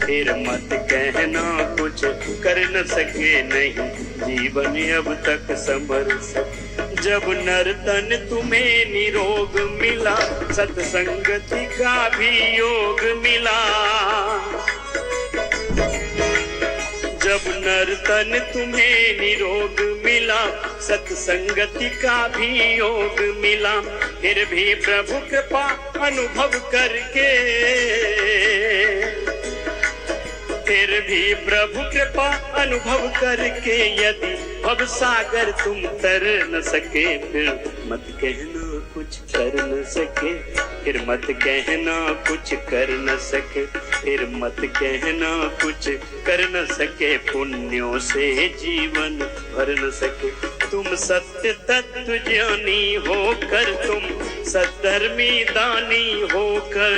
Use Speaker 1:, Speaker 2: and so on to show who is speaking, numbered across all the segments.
Speaker 1: फिर मत कहना कुछ कर न सके नहीं, जीवन अब तक समरस। जब नर तन तुम्हें निरोग मिला, सत्संगति का भी योग मिला। जब नर तन तुम्हें निरोग मिला, सत्संगति का भी योग मिला। फिर भी प्रभु कृपा अनुभव करके, फिर भी प्रभु कृपा अनुभव करके, यदि भव सागर तुम तर न सके, फिर मत कहना कुछ कर न सके। फिर मत कहना कुछ कर न सके, फिर मत कहना कुछ कर न सके। पुण्यों से जीवन भर न सके। तुम सत्य तत्व ज्ञानी होकर, तुम सद्धर्मी दानी होकर,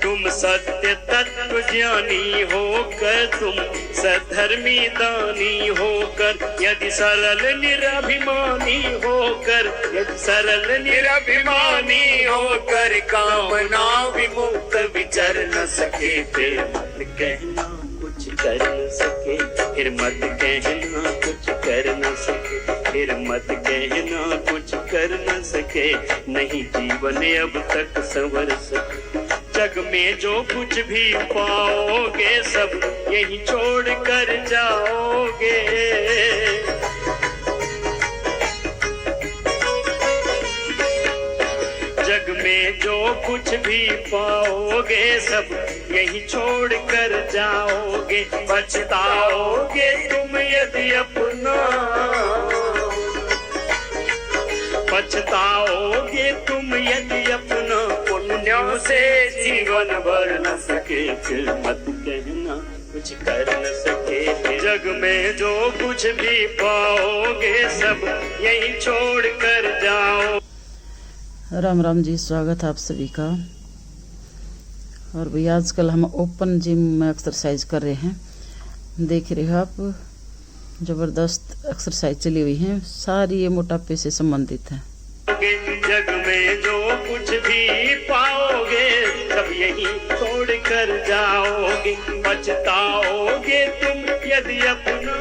Speaker 1: तुम सत्य तत्व ज्ञानी होकर, तुम सधर्मी दानी होकर, यदि सरल निरभिमानी होकर, यदि सरल निरभिमानी होकर, कामना विमुक्त विचर न सके, फिर मत कहना कुछ कर न सके। फिर मत कहना कुछ कर न सके, फिर मत कहना कुछ कर न सके। नहीं जीवन अब तक संवर सके। जग में जो कुछ भी पाओगे, सब यही छोड़ कर जाओगे। जग में जो कुछ भी पाओगे, सब यही छोड़ कर जाओगे। पछताओगे तुम यदि अपना, पछताओगे तुम यदि अपना, पुण्यों से जीवन भर न सके। फिर मत कहना कुछ कर न सके। जग में जो कुछ भी पाओगे, सब यही छोड़ कर जाओ।
Speaker 2: राम राम जी, स्वागत है आप सभी का। और भैया आजकल हम ओपन जिम में एक्सरसाइज कर रहे हैं। देख रहे हो आप, जबरदस्त एक्सरसाइज चली हुई है, सारी ये मोटापे से संबंधित है।
Speaker 1: जग में जो कुछ भी पाओगे, सब यही छोड़ कर जाओगे। पछताओगे तुम यदि अपना,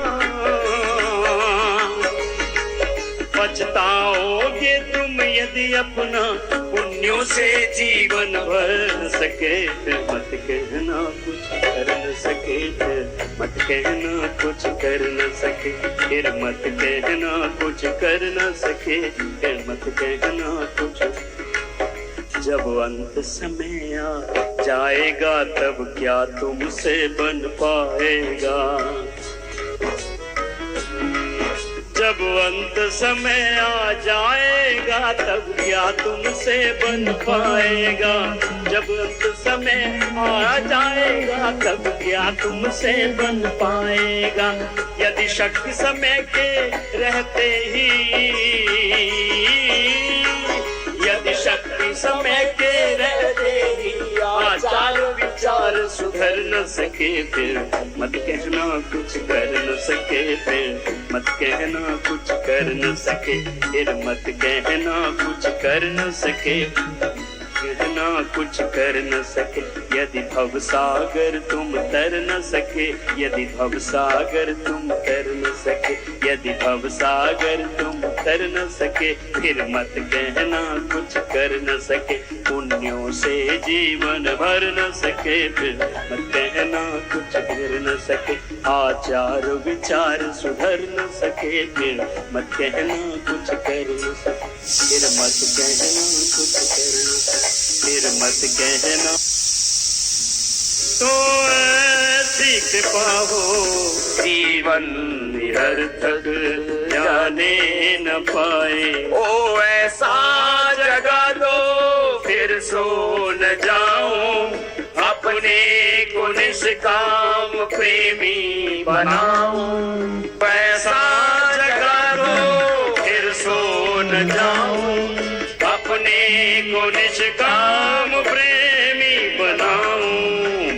Speaker 1: पछताओगे तुम यदि अपना, पुण्यों से जीवन भर सके। फिर मत कहना कुछ कर न सके, फिर मत कहना कुछ कर न सके। फिर मत कहना कुछ कर न सके, फिर मत कहना कुछ। जब अंत समय आ जाएगा, तब क्या तुमसे बन पाएगा। जब अंत समय आ जाएगा, तब क्या तुमसे बन पाएगा। जब अंत समय आ जाएगा, तब क्या तुमसे बन पाएगा। यदि शक्ति समय के रहते ही, यदि शक्ति समय के रहते ही आचार विचार सुधर न सके, फिर मत कहना कुछ कर न सके। फिर मत कहना कुछ कर न सके, फिर मत कहना कुछ कर न सके। कहना कुछ कर न सके। यदि भव सागर तुम तर न सके, यदि भव सागर तुम तर न सके, यदि भव सागर तुम तर न सके, फिर मत कहना कुछ कर न सके। पुण्यों से जीवन भर न सके, फिर मत कहना कुछ कर न सके। आचार विचार सुधर न सके, फिर मत कहना कुछ कर न सके। फिर मत कहना कुछ कर न सके, फिर मत कहना। तो ऐसी कृपा हो जीवन निरर्थक जाने न पाए। ओ ऐसा जगा दो फिर सो न जाऊं, अपने को निष्काम प्रेमी बनाऊं। पैसा जगा दो फिर सो न जाऊं, अपने को निष्काम प्रेमी बनाऊं।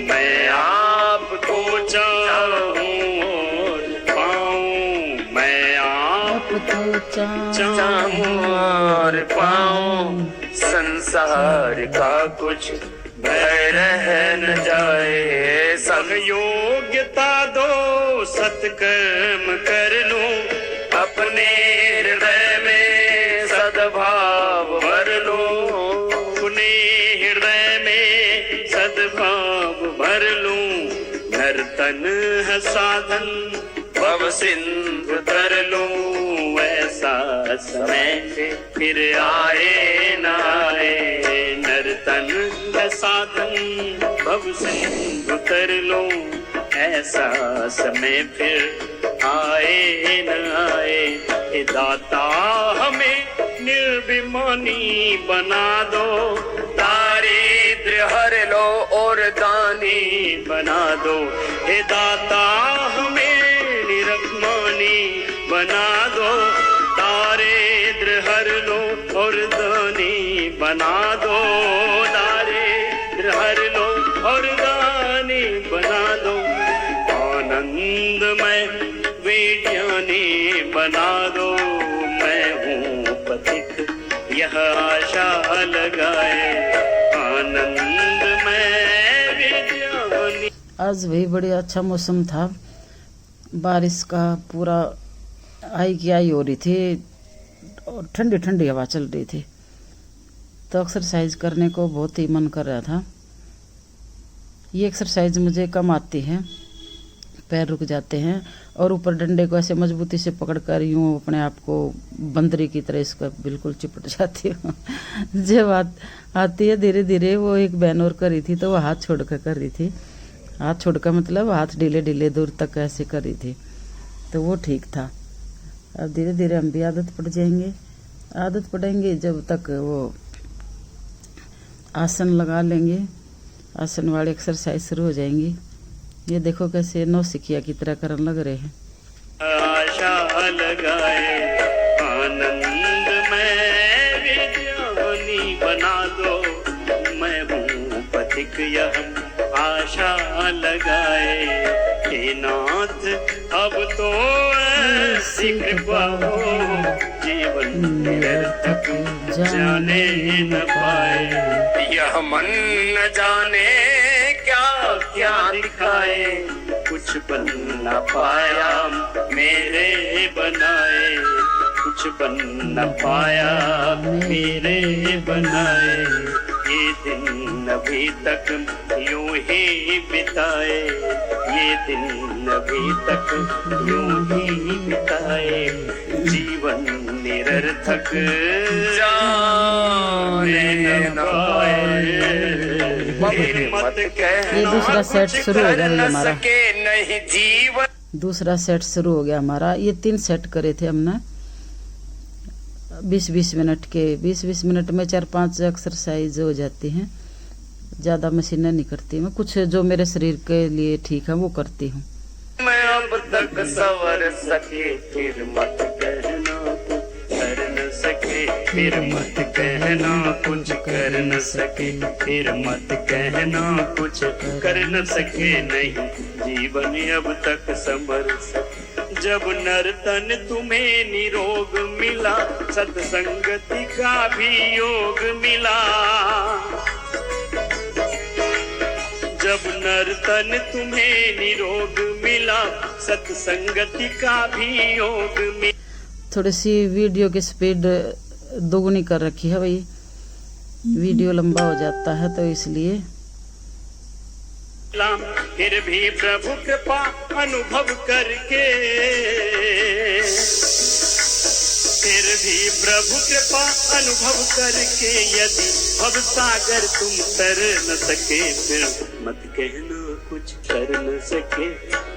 Speaker 1: मैं आपको चाहूं और पाऊं, मैं आपको चाहूं और पाऊं। संसार का कुछ भय रह न जाए। सब योग्यता दो सत्कर्म कर लूं, अपने हृदय में सद्भाव भर लूं, अपने हृदय में सद्भाव भर लूं। नर्तन है साधन भव सिंधु तर लूं, ऐसा समय फिर आए न आए। नर्तन है साधन भव सिंधु तर लूं, ऐसा समय फिर आए न आए। हे दाता हमें निर्भिमानी बना दो, दारिद्र्य हर लो और दानी बना दो। हे दाता हमें निर्भिमानी बना दो, दारिद्र्य हर लो और दानी बना दो, दारिद्र्य हर लो और दानी बना दो। आनंदमय विज्ञानी बना दो, मैं हूँ पथिक यह आशा लगाए। आनंदमय विज्ञानी।
Speaker 2: आज भी बड़े अच्छा मौसम था, बारिश का पूरा आई की आई हो रही थी और ठंडी ठंडी हवा चल रही थी, तो एक्सरसाइज करने को बहुत ही मन कर रहा था। ये एक्सरसाइज मुझे कम आती है, पैर रुक जाते हैं और ऊपर डंडे को ऐसे मजबूती से पकड़कर यूँ अपने आप को बंदरी की तरह इसका बिल्कुल चिपट जाती हूँ। जब आती है धीरे धीरे, वो एक बहन और कर रही थी तो वो हाथ छोड़कर कर रही थी, हाथ छोड़कर मतलब हाथ ढीले ढीले दूर तक ऐसे कर रही थी, तो वो ठीक था। अब धीरे धीरे हम भी आदत पड़ जाएंगे, आदत पड़ेंगे जब तक वो आसन लगा लेंगे, आसन वाली एक्सरसाइज शुरू हो जाएंगी। ये देखो कैसे नौसिखिया की तरह करने लग रहे हैं।
Speaker 1: आशा लगाए, आनंदमय विज्ञानी बना दो, मैं हूँ पथिक यह आशा लगाए। हे नाथ अब तो ऐसी कृपा हो, जीवन निरर्थक जाने न पाए। यह मन न जाने क्या क्या दिखाए, कुछ बन न पाया मेरे बनाए, कुछ बन न पाया मेरे बनाए। ये दिन अभी तक यूं ही बिताए, ये दिन अभी तक यूं ही बिताए। जीवन निरर्थक जाने न पाए।
Speaker 2: ये दूसरा सेट शुरू हो गया हमारा,
Speaker 1: नहीं जीवन।
Speaker 2: दूसरा सेट शुरू हो गया हमारा। ये 3 सेट करे थे हमने 20-20 मिनट के। 20-20 मिनट में 4-5 एक्सरसाइज हो जाती हैं, ज़्यादा मशीनें नहीं करती मैं, कुछ जो मेरे शरीर के लिए ठीक है वो करती हूँ।
Speaker 1: मैं अब तक सवर सके फिर मत कहना कर न सके, फिर मत कहना कुछ कर न सके, फिर मत कहना कुछ कर न सके। नहीं जीवन अब तक समर सके। जब नर्तन तुम्हें निरोग मिला, सत्संगति का भी योग मिला। जब नर्तन तुम्हें निरोग मिला, सत्संगति का भी योग मिला।
Speaker 2: थोड़ी सी वीडियो की स्पीड दोगुनी कर रखी है भाई, वीडियो लंबा हो जाता है तो इसलिए।
Speaker 1: फिर भी प्रभु कृपा अनुभव करके, फिर भी प्रभु कृपा अनुभव करके, यदि भव सागर तुम तर न सके, फिर मत कहना कुछ कर न सके,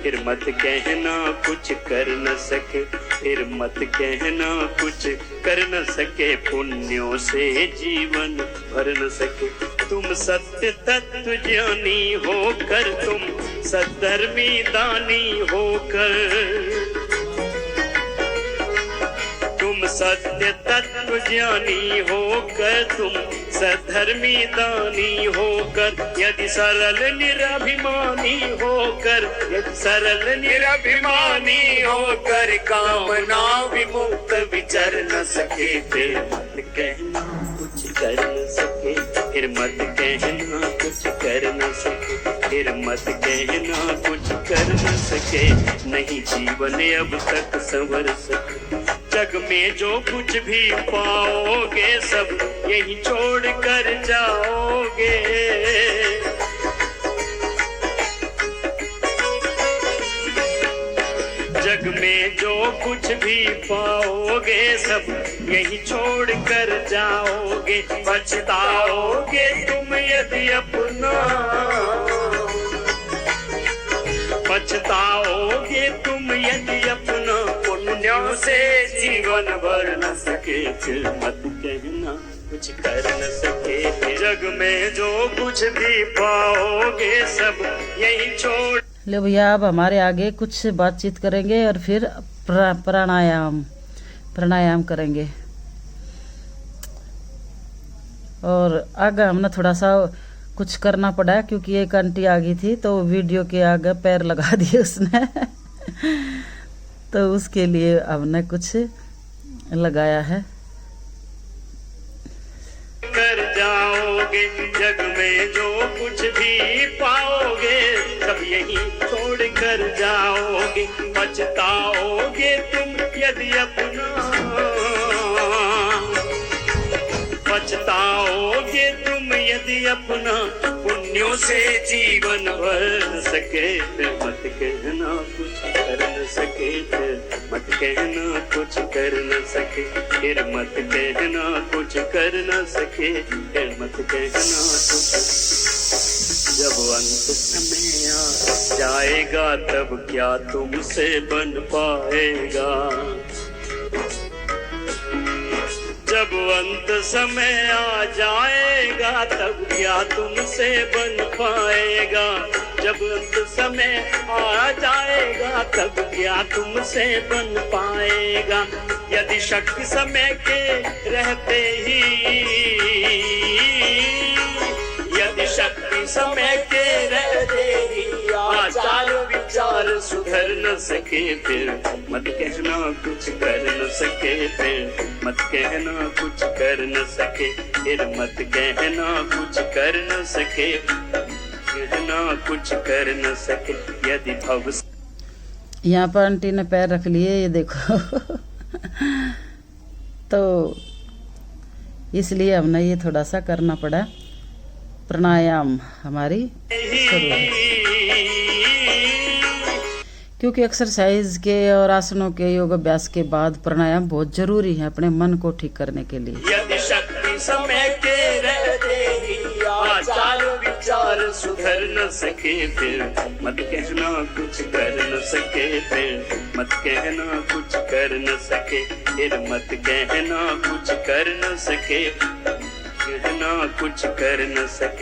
Speaker 1: फिर मत कहना कुछ कर न सके, फिर मत कहना कुछ कर न सके। पुण्यों से जीवन भर न सके। तुम सत्य तत्व ज्ञानी होकर, तुम सद्धर्मी दानी होकर, तुम सत्य तत्व ज्ञानी होकर, तुम सधर्मी दानी होकर, यदि सरल निरभिमानी होकर, यदि सरल निरभिमानी होकर, कामना विमुक्त विचर न सके, फिर मत कहना कुछ कर न सके, फिर मत कहना कुछ कर न सके, फिर मत कहना कुछ कर न सके, नहीं जीवन अब तक संवर सके। जग में जो कुछ भी पाओगे सब यही छोड़ कर जाओगे। जग में जो कुछ भी पाओगे सब यही छोड़ कर जाओगे। पछताओगे तुम यदि अपना, पछताओगे तुम यदि अपना पुण्यों से जीवन भर न सके, फिर मत कहना कुछ कर न सके। जग में जो कुछ भी पाओगे सब यही छोड़।
Speaker 2: ले भैया अब हमारे आगे कुछ बातचीत करेंगे और फिर प्राणायाम करेंगे। और आगे हमने थोड़ा सा कुछ करना पड़ा क्योंकि एक आंटी आ गई थी तो वीडियो के आगे पैर लगा दिए उसने तो उसके लिए हमने कुछ लगाया है।
Speaker 1: कर जाओगे जग में जो कुछ भी पाओगे सब यही छोड़ कर जाओगे। पछताओगे तुम यदि अपना, पछताओगे तुम यदि अपना पुण्यों से जीवन भर सके। फिर मत कहना कुछ कर न सके, फिर मत कहना कुछ कर न सके, फिर मत कहना कुछ कर न सके, फिर मत कहना कुछ। जब अंत समय आ जाएगा तब क्या तुमसे बन पाएगा। जब अंत समय आ जाएगा तब क्या तुमसे बन पाएगा। जब अंत समय आ जाएगा तब क्या तुमसे बन पाएगा। यदि शक समय के रहते ही, यदि शक्ति समय के रहते ही आचार विचार सुधर न सके, फिर मत कहना कुछ कर न सके, फिर मत कहना कुछ कर न सके, फिर मत कहना कुछ कर न सके, कहना कुछ कर न सके। यदि भव
Speaker 2: यहाँ पर आंटी ने पैर रख लिए, ये देखो तो इसलिए हमने ये थोड़ा सा करना पड़ा। प्राणायाम हमारी शुरू है क्योंकि एक्सरसाइज के और आसनों के योग अभ्यास के बाद प्राणायाम बहुत जरूरी है अपने मन को ठीक करने के लिए।
Speaker 1: यदि शक्ति समय के रहते ही आचार विचार सुधर न सके, फिर मत कहना कुछ कर न सके, फिर मत कहना कुछ कर न सके, फिर मत कहना कुछ कर न सके, कहना कुछ कर न सके।